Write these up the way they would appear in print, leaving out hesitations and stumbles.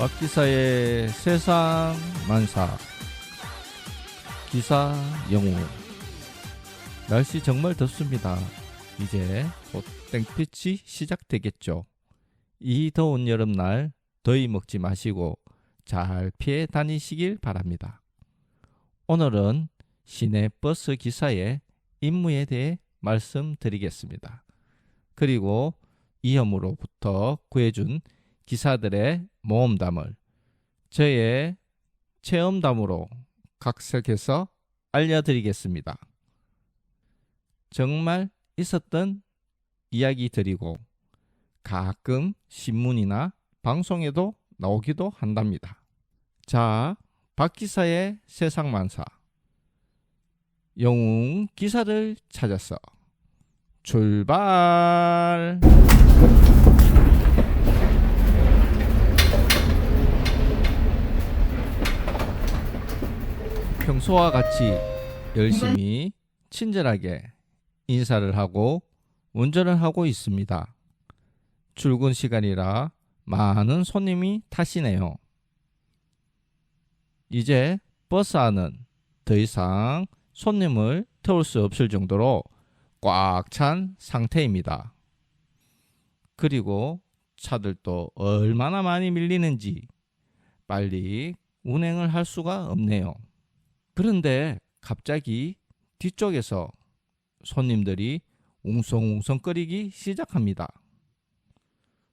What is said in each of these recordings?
박 기사의 세상 만사. 기사 영웅. 날씨 정말 덥습니다. 이제 곧 땡볕이 시작되겠죠. 이 더운 여름날 더위 먹지 마시고 잘 피해 다니시길 바랍니다. 오늘은 시내 버스 기사의 임무에 대해 말씀드리겠습니다. 그리고 위험으로부터 구해준 기사들의 모험담을 저의 체험담으로 각색해서 알려드리겠습니다. 정말 있었던 이야기들이고 가끔 신문이나 방송에도 나오기도 한답니다. 자, 박 기사의 세상만사. 영웅 기사를 찾아서 출발! 평소와 같이 열심히 친절하게 인사를 하고 운전을 하고 있습니다. 출근 시간이라 많은 손님이 타시네요. 이제 버스 안은 더 이상 손님을 태울 수 없을 정도로 꽉 찬 상태입니다. 그리고 차들도 얼마나 많이 밀리는지 빨리 운행을 할 수가 없네요. 그런데 갑자기 뒤쪽에서 손님들이 웅성웅성거리기 시작합니다.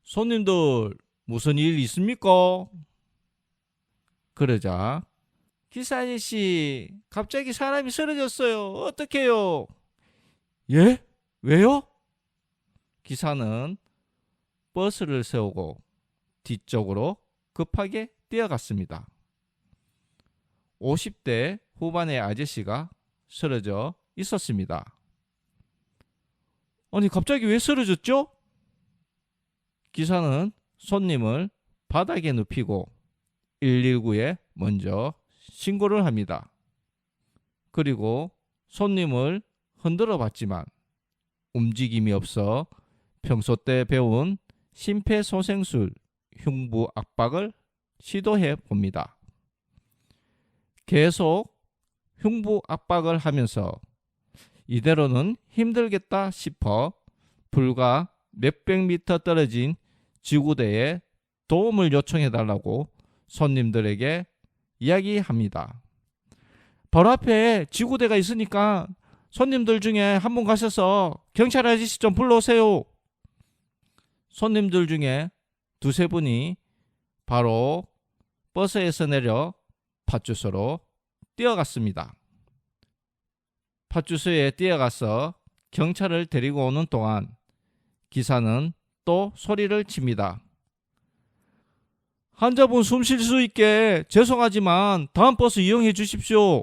손님들, 무슨 일 있습니까? 그러자 기사 아저씨, 갑자기 사람이 쓰러졌어요. 어떡해요? 예? 왜요? 기사는 버스를 세우고 뒤쪽으로 급하게 뛰어갔습니다. 50대 후반의 아저씨가 쓰러져 있었습니다. 아니, 갑자기 왜 쓰러졌죠? 기사는 손님을 바닥에 눕히고 119에 먼저 신고를 합니다. 그리고 손님을 흔들어 봤지만 움직임이 없어 평소 때 배운 심폐소생술 흉부 압박을 시도해 봅니다. 계속 흉부 압박을 하면서 이대로는 힘들겠다 싶어 불과 몇백 미터 떨어진 지구대에 도움을 요청해 달라고 손님들에게 이야기합니다. 바로 앞에 지구대가 있으니까 손님들 중에 한 분 가셔서 경찰 아저씨 좀 불러오세요. 손님들 중에 두세 분이 바로 버스에서 내려 파출소로 뛰어갔습니다. 파출소에 뛰어가서 경찰을 데리고 오는 동안 기사는 또 소리를 칩니다. 환자분 숨 쉴 수 있게 죄송하지만 다음 버스 이용해 주십시오.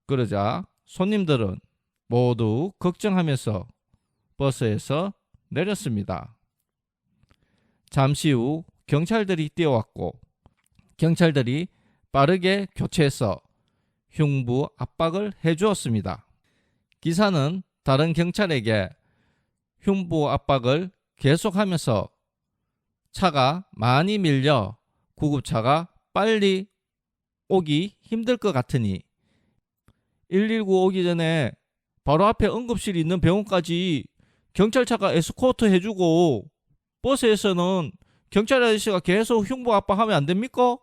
그러자 손님들은 모두 걱정하면서 버스에서 내렸습니다. 잠시 후 경찰들이 뛰어왔고 경찰들이 빠르게 교체해서 흉부 압박을 해주었습니다. 기사는 다른 경찰에게 흉부 압박을 계속하면서 차가 많이 밀려 구급차가 빨리 오기 힘들 것 같으니 119 오기 전에 바로 앞에 응급실이 있는 병원까지 경찰차가 에스코트 해주고 버스에서는 경찰 아저씨가 계속 흉부 압박하면 안 됩니까?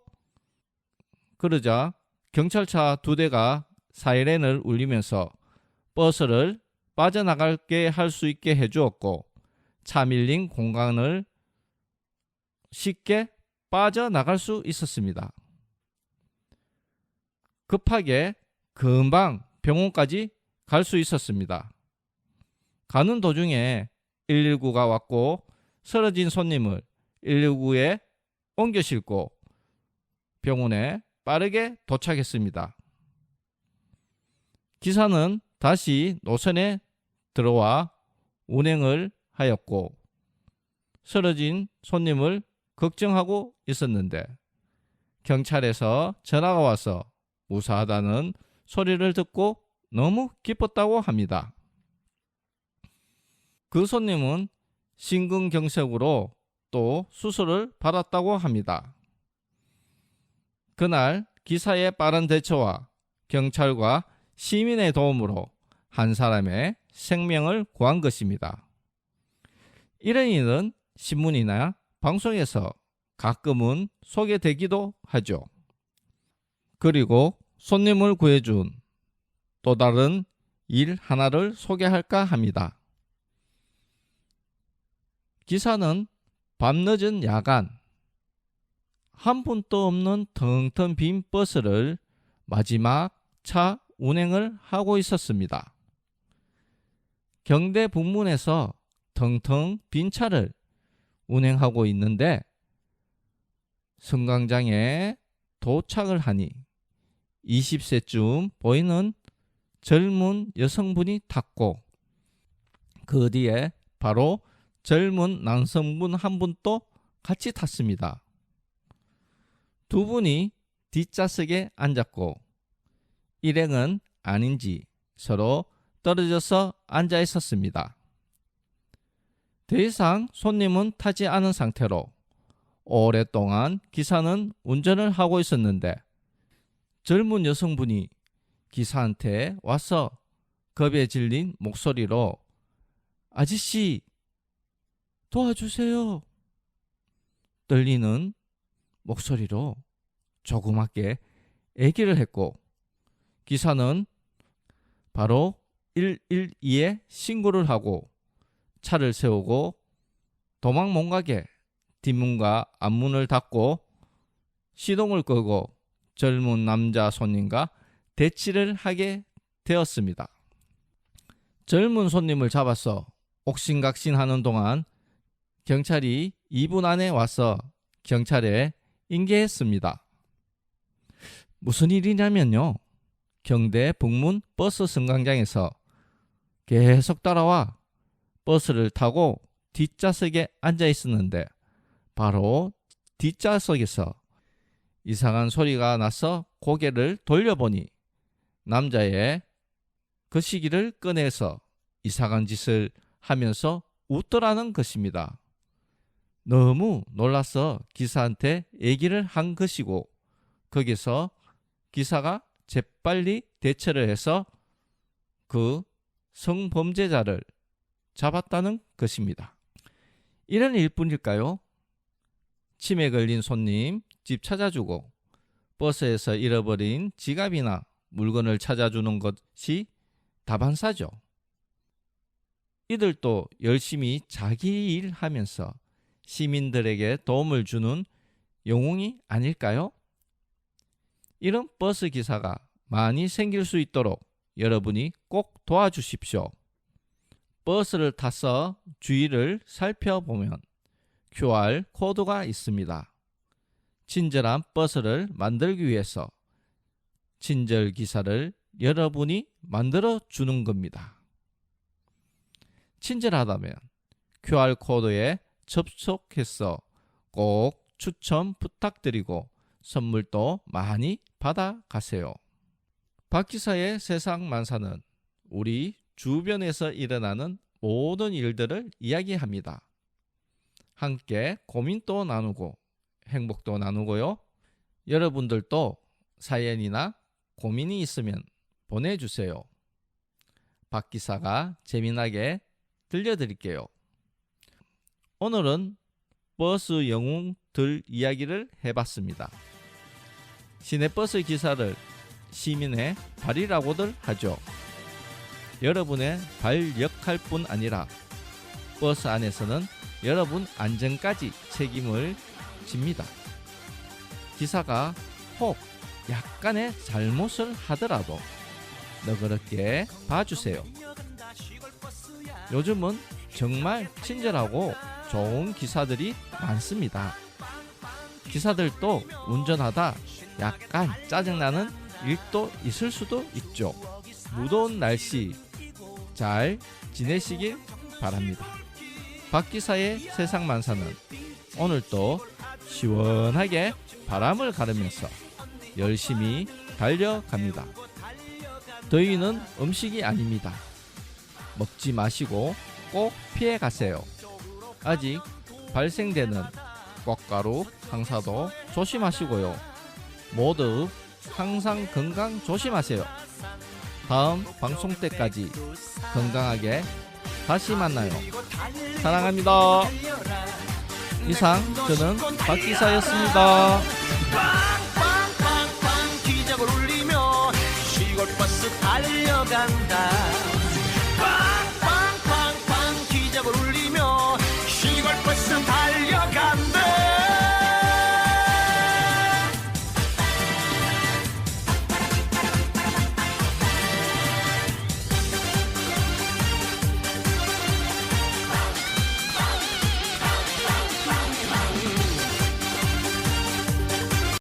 그러자 경찰차 2대가 사이렌을 울리면서 버스를 빠져나가게 할 수 있게 해주었고 차 밀린 공간을 쉽게 빠져나갈 수 있었습니다. 급하게 금방 병원까지 갈 수 있었습니다. 가는 도중에 119가 왔고 쓰러진 손님을 119에 옮겨 싣고 병원에 빠르게 도착했습니다. 기사는 다시 노선에 들어와 운행을 하였고 쓰러진 손님을 걱정하고 있었는데 경찰에서 전화가 와서 무사하다는 소리를 듣고 너무 기뻤다고 합니다. 그 손님은 심근경색으로 또 수술을 받았다고 합니다. 그날 기사의 빠른 대처와 경찰과 시민의 도움으로 한 사람의 생명을 구한 것입니다. 이런 일은 신문이나 방송에서 가끔은 소개되기도 하죠. 그리고 손님을 구해준 또 다른 일 하나를 소개할까 합니다. 기사는 밤늦은 야간 한 분도 없는 텅텅 빈 버스를 마지막 차 운행을 하고 있었습니다. 경대 북문에서 텅텅 빈 차를 운행하고 있는데 승강장에 도착을 하니 20세쯤 보이는 젊은 여성분이 탔고 그 뒤에 바로 젊은 남성분 한 분도 같이 탔습니다. 두 분이 뒷좌석에 앉았고 일행은 아닌지 서로 떨어져서 앉아 있었습니다. 더 이상 손님은 타지 않은 상태로 오랫동안 기사는 운전을 하고 있었는데 젊은 여성분이 기사한테 와서 겁에 질린 목소리로 아저씨 도와주세요. 떨리는 목소리로 조그맣게 애기를 했고 기사는 바로 112에 신고를 하고 차를 세우고 도망 못 가게 뒷문과 앞문을 닫고 시동을 끄고 젊은 남자 손님과 대치를 하게 되었습니다. 젊은 손님을 잡아서 옥신각신하는 동안 경찰이 2분 안에 와서 경찰에 인계했습니다. 무슨 일이냐면요. 경대 북문 버스 승강장에서 계속 따라와 버스를 타고 뒷좌석에 앉아 있었는데 바로 뒷좌석에서 이상한 소리가 나서 고개를 돌려보니 남자의 거시기를 꺼내서 이상한 짓을 하면서 웃더라는 것입니다. 너무 놀라서 기사한테 얘기를 한 것이고 거기서 기사가 재빨리 대처를 해서 그 성범죄자를 잡았다는 것입니다. 이런 일뿐일까요? 치매 걸린 손님 집 찾아주고 버스에서 잃어버린 지갑이나 물건을 찾아주는 것이 다반사죠. 이들도 열심히 자기 일 하면서 시민들에게 도움을 주는 영웅이 아닐까요? 이런 버스 기사가 많이 생길 수 있도록 여러분이 꼭 도와주십시오. 버스를 타서 주위를 살펴보면 QR 코드가 있습니다. 친절한 버스를 만들기 위해서 친절 기사를 여러분이 만들어 주는 겁니다. 친절하다면 QR 코드에 접속해서 꼭 추천 부탁드리고 선물도 많이 받아가세요. 박 기사의 세상 만사는 우리 주변에서 일어나는 모든 일들을 이야기합니다. 함께 고민도 나누고 행복도 나누고요. 여러분들도 사연이나 고민이 있으면 보내주세요. 박 기사가 재미나게 들려드릴게요. 오늘은 버스 영웅들 이야기를 해봤습니다. 시내버스 기사를 시민의 발이라고들 하죠. 여러분의 발 역할뿐 아니라 버스 안에서는 여러분 안전까지 책임을 집니다. 기사가 혹 약간의 잘못을 하더라도 너그럽게 봐주세요. 요즘은 정말 친절하고 좋은 기사들이 많습니다. 기사들도 운전하다 약간 짜증나는 일도 있을 수도 있죠. 무더운 날씨 잘 지내시길 바랍니다. 박 기사의 세상 만사는 오늘도 시원하게 바람을 가르면서 열심히 달려갑니다. 더위는 음식이 아닙니다. 먹지 마시고 꼭 피해 가세요. 아직 발생되는 꽃가루 황사도 조심하시고요. 모두 항상 건강 조심하세요. 다음 방송 때까지 건강하게 다시 만나요. 사랑합니다. 이상 저는 박 기사였습니다. 빵빵빵빵 기적을 울리며 시골버스 달려간다.